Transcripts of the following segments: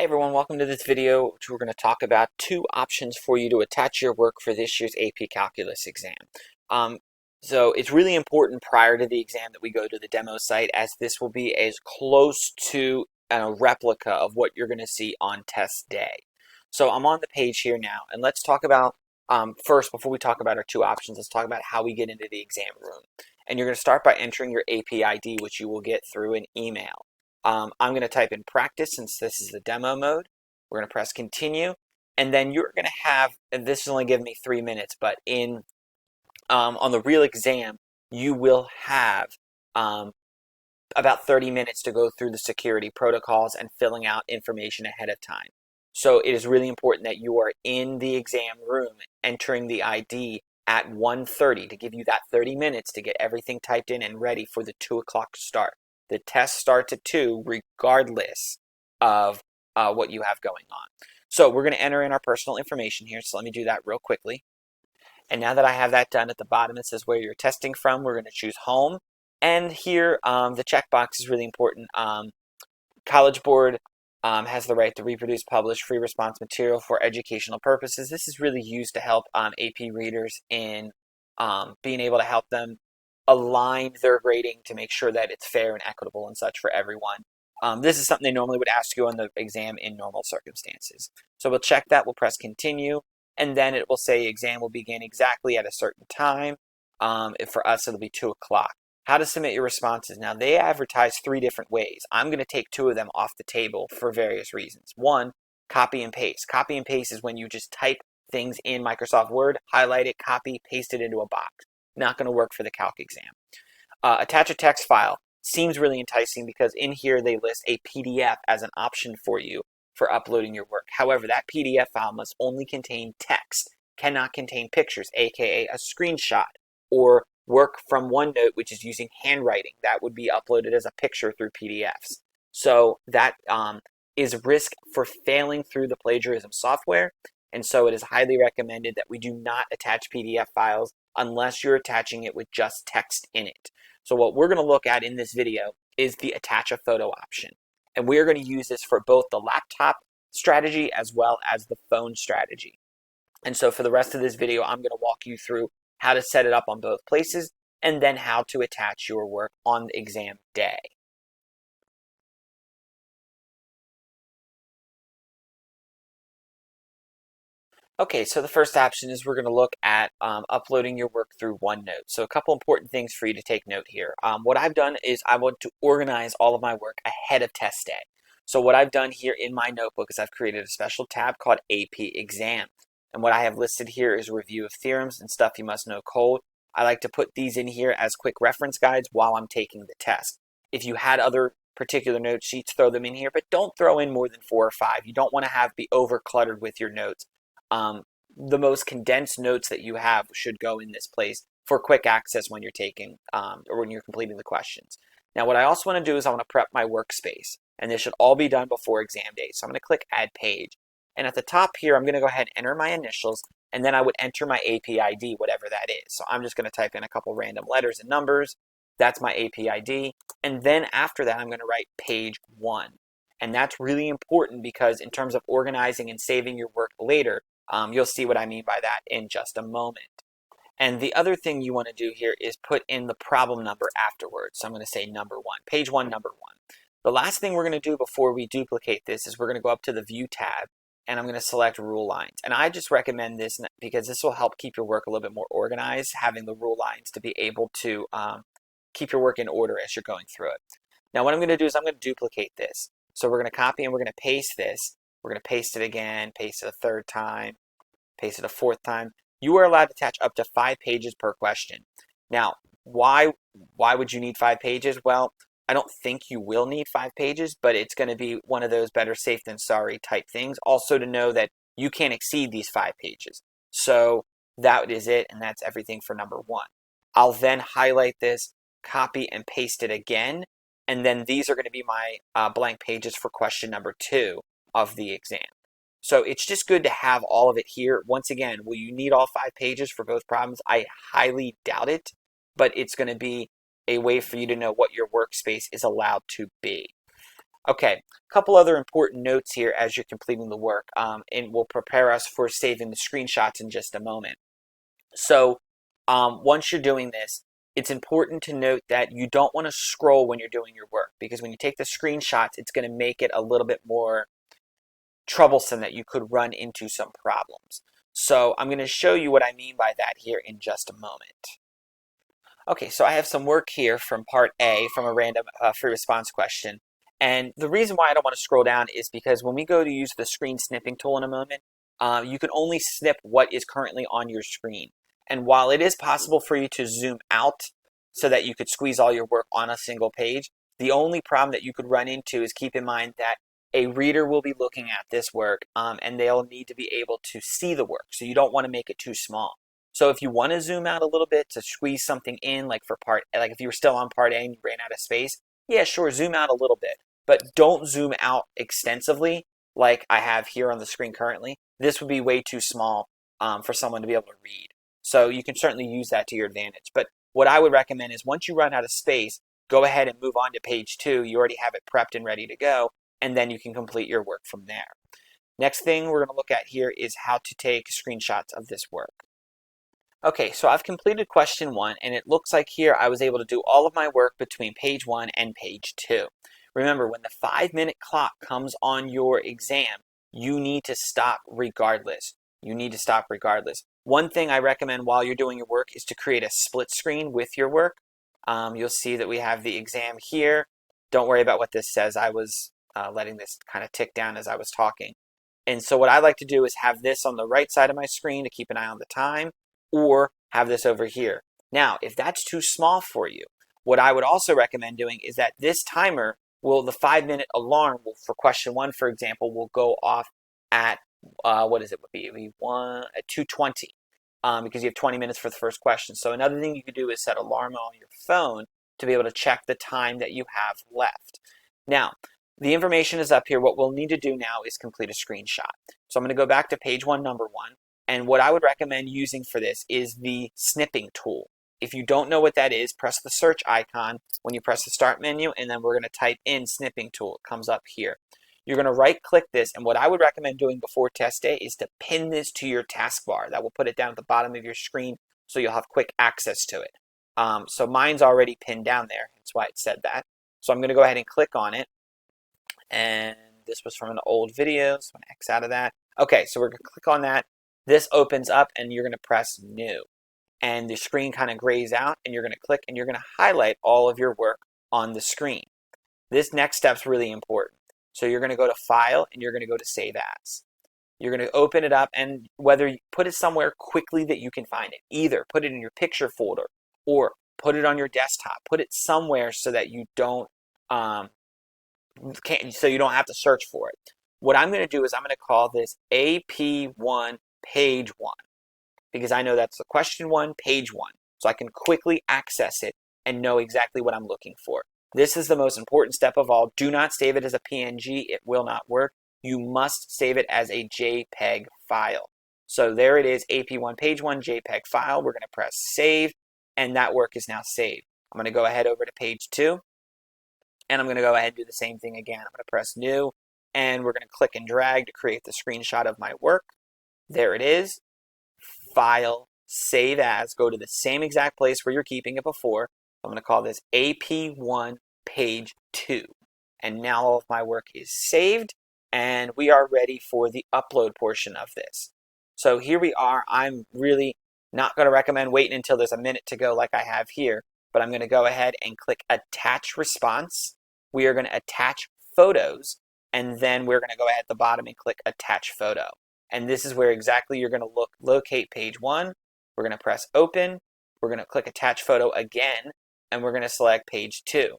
Hey everyone, welcome to this video, which we're going to talk about two options for you to attach your work for this year's AP Calculus exam. So it's really important prior to the exam that we go to the demo site, as this will be as close to a replica of what you're going to see on test day. So I'm on the page here now, and let's talk about, first, before we talk about our two options, let's talk about how we get into the exam room. And you're going to start by entering your AP ID, which you will get through an email. I'm going to type in practice since this is the demo mode. We're going to press continue, and then you're going to have, and this is only giving me 3 minutes, but in on the real exam, you will have about 30 minutes to go through the security protocols and filling out information ahead of time. So it is really important that you are in the exam room entering the ID at 1:30 to give you that 30 minutes to get everything typed in and ready for the 2 o'clock start. The test starts at 2 regardless of what you have going on. So we're going to enter in our personal information here. So let me do that real quickly. And now that I have that done, at the bottom it says where you're testing from. We're going to choose home. And here the checkbox is really important. College Board has the right to reproduce, publish free response material for educational purposes. This is really used to help AP readers in being able to help them align their grading to make sure that it's fair and equitable and such for everyone. This is something they normally would ask you on the exam in normal circumstances. So we'll check that, we'll press continue, and then it will say exam will begin exactly at a certain time. For us, it'll be 2 o'clock. How to submit your responses. Now, they advertise 3 different ways. I'm going to take 2 of them off the table for various reasons. One, copy and paste. Copy and paste is when you just type things in Microsoft Word, highlight it, copy, paste it into a box. Not going to work for the calc exam. Attach a text file. Seems really enticing because in here they list a PDF as an option for you for uploading your work. However, that PDF file must only contain text, cannot contain pictures, aka a screenshot, or work from OneNote, which is using handwriting. That would be uploaded as a picture through PDFs. So that is a risk for failing through the plagiarism software, and so it is highly recommended that we do not attach PDF files unless you're attaching it with just text in it. So what we're going to look at in this video is the attach a photo option. And we are going to use this for both the laptop strategy as well as the phone strategy. And so for the rest of this video, I'm going to walk you through how to set it up on both places and then how to attach your work on the exam day. Okay, so the first option is we're going to look at uploading your work through OneNote. So a couple important things for you to take note here. What I've done is I want to organize all of my work ahead of test day. So what I've done here in my notebook is I've created a special tab called AP Exam. And what I have listed here is a review of theorems and stuff you must know cold. I like to put these in here as quick reference guides while I'm taking the test. If you had other particular note sheets, throw them in here, but don't throw in more than 4 or 5. You don't want to be over cluttered with your notes. The most condensed notes that you have should go in this place for quick access when you're taking or when you're completing the questions. Now, what I also want to do is I want to prep my workspace, and this should all be done before exam day. So I'm going to click Add Page, and at the top here, I'm going to go ahead and enter my initials, and then I would enter my AP ID, whatever that is. So I'm just going to type in a couple random letters and numbers. That's my AP ID, and then after that, I'm going to write page 1. And that's really important because in terms of organizing and saving your work later, you'll see what I mean by that in just a moment. And the other thing you want to do here is put in the problem number afterwards. So I'm going to say number 1, page 1, number 1. The last thing we're going to do before we duplicate this is we're going to go up to the View tab, and I'm going to select Rule Lines. And I just recommend this because this will help keep your work a little bit more organized, having the rule lines to be able to keep your work in order as you're going through it. Now what I'm going to do is I'm going to duplicate this. So we're going to copy and we're going to paste this. We're going to paste it again, paste it a 3rd time, paste it a 4th time. You are allowed to attach up to 5 pages per question. Now, why would you need 5 pages? Well, I don't think you will need 5 pages, but it's going to be one of those better safe than sorry type things. Also to know that you can't exceed these 5 pages. So that is it, and that's everything for number 1. I'll then highlight this, copy and paste it again, and then these are going to be my blank pages for question number 2 of the exam. So it's just good to have all of it here. Once again, will you need all 5 pages for both problems? I highly doubt it, but it's going to be a way for you to know what your workspace is allowed to be. Okay, a couple other important notes here as you're completing the work, and will prepare us for saving the screenshots in just a moment. So once you're doing this, it's important to note that you don't want to scroll when you're doing your work, because when you take the screenshots, it's going to make it a little bit more troublesome that you could run into some problems. So I'm going to show you what I mean by that here in just a moment. Okay, so I have some work here from part A from a random free response question. And the reason why I don't want to scroll down is because when we go to use the screen snipping tool in a moment, you can only snip what is currently on your screen. And while it is possible for you to zoom out so that you could squeeze all your work on a single page, the only problem that you could run into is keep in mind that a reader will be looking at this work and they'll need to be able to see the work. So you don't want to make it too small. So if you want to zoom out a little bit to squeeze something in, like for like if you were still on part A and you ran out of space, yeah, sure, zoom out a little bit, but don't zoom out extensively like I have here on the screen currently. This would be way too small for someone to be able to read. So you can certainly use that to your advantage. But what I would recommend is once you run out of space, go ahead and move on to page 2. You already have it prepped and ready to go, and then you can complete your work from there. Next thing we're going to look at here is how to take screenshots of this work. Okay, so I've completed question 1, and it looks like here I was able to do all of my work between page 1 and page 2. Remember, when the 5-minute clock comes on your exam, you need to stop regardless. You need to stop regardless. One thing I recommend while you're doing your work is to create a split screen with your work. You'll see that we have the exam here. Don't worry about what this says. I was letting this kind of tick down as I was talking. And so what I like to do is have this on the right side of my screen to keep an eye on the time, or have this over here. Now, if that's too small for you, what I would also recommend doing is that this timer will, the 5-minute alarm will, for question 1, for example, will go off at, what is it, would be at 2:20, because you have 20 minutes for the first question. So another thing you could do is set an alarm on your phone to be able to check the time that you have left. Now, the information is up here. What we'll need to do now is complete a screenshot. So I'm going to go back to page 1, number 1. And what I would recommend using for this is the snipping tool. If you don't know what that is, press the search icon when you press the start menu, and then we're going to type in snipping tool. It comes up here. You're going to right click this, and what I would recommend doing before test day is to pin this to your taskbar. That will put it down at the bottom of your screen so you'll have quick access to it. So mine's already pinned down there. That's why it said that. So I'm going to go ahead and click on it. And this was from an old video, so I'm going to X out of that. Okay, so we're going to click on that. This opens up and you're going to press new. And the screen kind of grays out and you're going to click and you're going to highlight all of your work on the screen. This next step is really important. So you're going to go to File and you're going to go to Save As. You're going to open it up, and whether you put it somewhere quickly that you can find it, either put it in your picture folder or put it on your desktop. Put it somewhere so that you don't so you don't have to search for it. What I'm going to do is I'm going to call this AP1 page 1, because I know that's the question 1, page 1. So I can quickly access it and know exactly what I'm looking for. This is the most important step of all. Do not save it as a PNG. It will not work. You must save it as a JPEG file. So there it is, AP1 page 1 JPEG file. We're going to press save, and that work is now saved. I'm going to go ahead over to page 2, and I'm going to go ahead and do the same thing again. I'm going to press new, and we're going to click and drag to create the screenshot of my work. There it is. File, Save As, go to the same exact place where you're keeping it before. I'm going to call this AP1 page 2. And now all of my work is saved, and we are ready for the upload portion of this. So here we are. I'm really not going to recommend waiting until there's a minute to go like I have here, but I'm going to go ahead and click Attach Response. We are going to attach photos, and then we're going to go ahead at the bottom and click Attach Photo. And this is where exactly you're going to locate page 1. We're going to press Open. We're going to click Attach Photo again, and we're going to select page 2.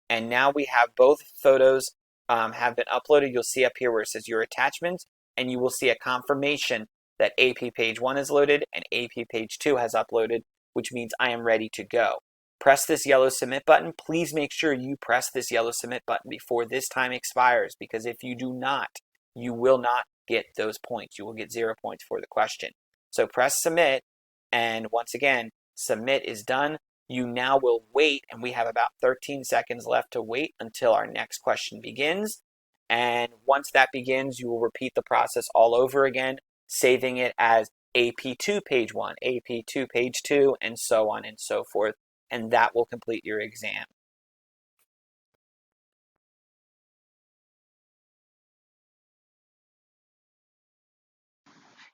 And now we have both photos have been uploaded. You'll see up here where it says Your Attachments, and you will see a confirmation that AP page 1 is loaded and AP page 2 has uploaded, which means I am ready to go. Press this yellow Submit button. Please make sure you press this yellow Submit button before this time expires, because if you do not, you will not get those points. You will get 0 points for the question. So press Submit, and once again, Submit is done. You now will wait, and we have about 13 seconds left to wait until our next question begins. And once that begins, you will repeat the process all over again, saving it as AP2 page 1, AP2 page 2, and so on and so forth. And that will complete your exam.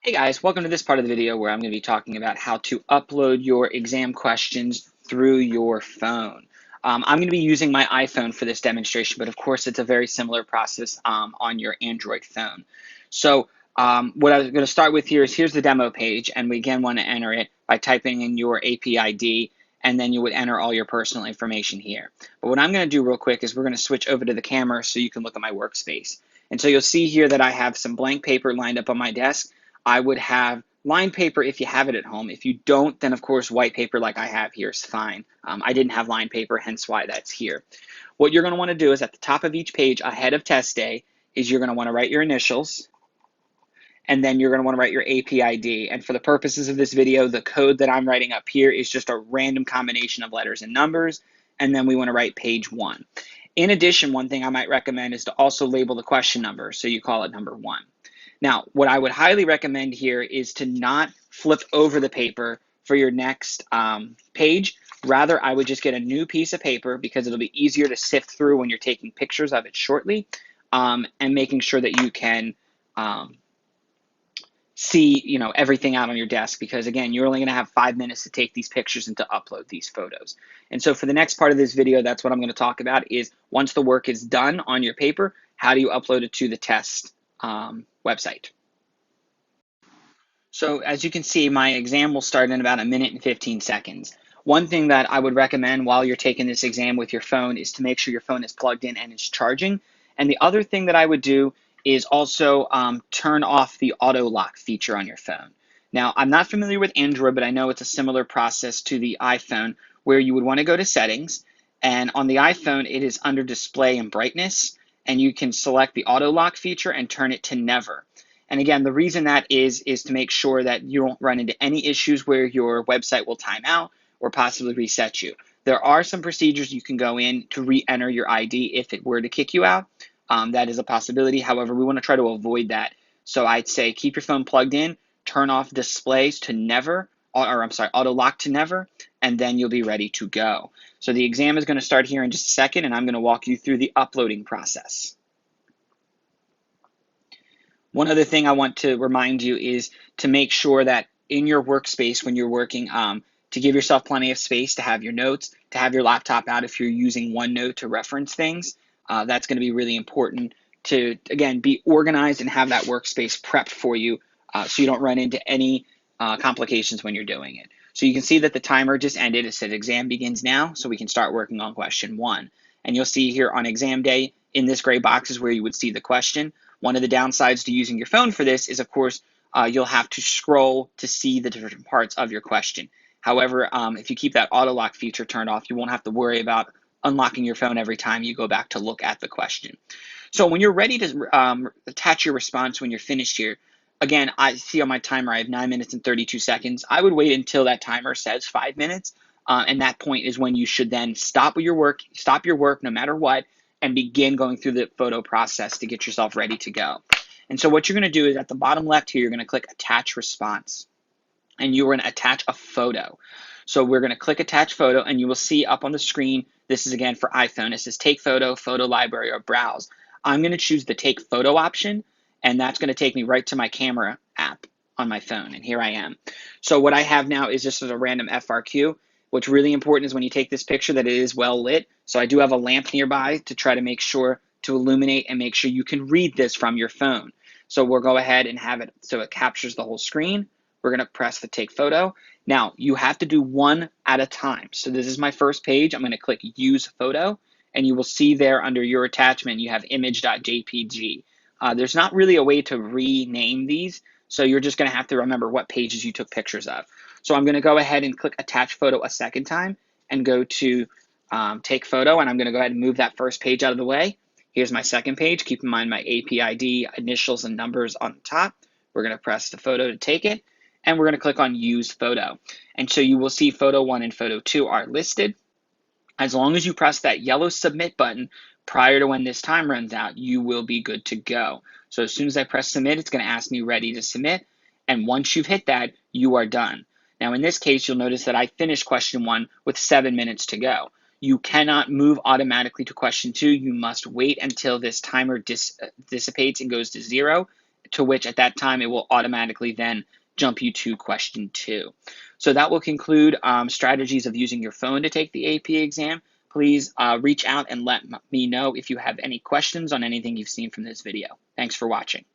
Hey guys, welcome to this part of the video where I'm going to be talking about how to upload your exam questions through your phone. I'm going to be using my iPhone for this demonstration, but of course it's a very similar process on your Android phone. So what I'm going to start with here is here's the demo page, and we again want to enter it by typing in your AP ID, and then you would enter all your personal information here. But what I'm going to do real quick is we're going to switch over to the camera so you can look at my workspace. And so you'll see here that I have some blank paper lined up on my desk. I would have lined paper if you have it at home. If you don't, then of course white paper like I have here is fine. I didn't have lined paper, hence why that's here. What you're going to want to do is at the top of each page ahead of test day is you're going to want to write your initials, and then you're going to want to write your AP ID. And for the purposes of this video, the code that I'm writing up here is just a random combination of letters and numbers, and then we want to write page 1. In addition, one thing I might recommend is to also label the question number, so you call it number 1. Now, what I would highly recommend here is to not flip over the paper for your next page. Rather, I would just get a new piece of paper because it'll be easier to sift through when you're taking pictures of it shortly, and making sure that you can see everything out on your desk, because again, you're only going to have 5 minutes to take these pictures and to upload these photos. And so for the next part of this video, that's what I'm going to talk about is once the work is done on your paper, how do you upload it to the test website. So as you can see, my exam will start in about 1 minute and 15 seconds. One thing that I would recommend while you're taking this exam with your phone is to make sure your phone is plugged in and is charging. And the other thing that I would do is also turn off the auto lock feature on your phone. Now, I'm not familiar with Android, but I know it's a similar process to the iPhone where you would want to go to settings. And on the iPhone, it is under display and brightness. And you can select the auto lock feature and turn it to never. And again, the reason that is to make sure that you don't run into any issues where your website will time out or possibly reset you. There are some procedures you can go in to re-enter your ID if it were to kick you out. That is a possibility. However, we want to try to avoid that. So I'd say keep your phone plugged in, turn off displays to never, or I'm sorry, auto lock to never, and then you'll be ready to go. So the exam is going to start here in just a second, and I'm going to walk you through the uploading process. One other thing I want to remind you is to make sure that in your workspace when you're working, to give yourself plenty of space to have your notes, to have your laptop out if you're using OneNote to reference things. That's going to be really important to, again, be organized and have that workspace prepped for you so you don't run into any complications when you're doing it. So you can see that the timer just ended. It said exam begins now, so we can start working on question 1. And you'll see here on exam day, in this gray box is where you would see the question. One of the downsides to using your phone for this is, of course, you'll have to scroll to see the different parts of your question. However, if you keep that auto lock feature turned off, you won't have to worry about unlocking your phone every time you go back to look at the question. So when you're ready to attach your response when you're finished here, again, I see on my timer I have 9 minutes and 32 seconds. I would wait until that timer says 5 minutes, and that point is when you should then stop your work no matter what, and begin going through the photo process to get yourself ready to go. And so what you're going to do is at the bottom left here, you're going to click Attach Response, and you're going to attach a photo. So we're going to click Attach Photo, and you will see up on the screen, this is again for iPhone, it says Take Photo, Photo Library, or Browse. I'm going to choose the Take Photo option, and that's going to take me right to my camera app on my phone, and here I am. So what I have now is just as a random FRQ. What's really important is when you take this picture that it is well lit. So I do have a lamp nearby to try to make sure to illuminate and make sure you can read this from your phone. So we'll go ahead and have it so it captures the whole screen. We're going to press the take photo. Now you have to do one at a time. So this is my first page. I'm going to click use photo, and you will see there under your attachment you have image.jpg. There's not really a way to rename these, so you're just going to have to remember what pages you took pictures of. So I'm going to go ahead and click Attach Photo a second time and go to Take Photo, and I'm going to go ahead and move that first page out of the way. Here's my second page. Keep in mind my AP ID, initials, and numbers on the top. We're going to press the photo to take it, and we're going to click on Use Photo. And so you will see Photo 1 and Photo 2 are listed. As long as you press that yellow Submit button prior to when this time runs out, you will be good to go. So as soon as I press Submit, it's going to ask me ready to submit. And once you've hit that, you are done. Now, in this case, you'll notice that I finished question 1 with 7 minutes to go. You cannot move automatically to question 2. You must wait until this timer dissipates and goes to 0, to which at that time it will automatically then jump you to question 2. So that will conclude strategies of using your phone to take the AP exam. Please reach out and let me know if you have any questions on anything you've seen from this video. Thanks for watching.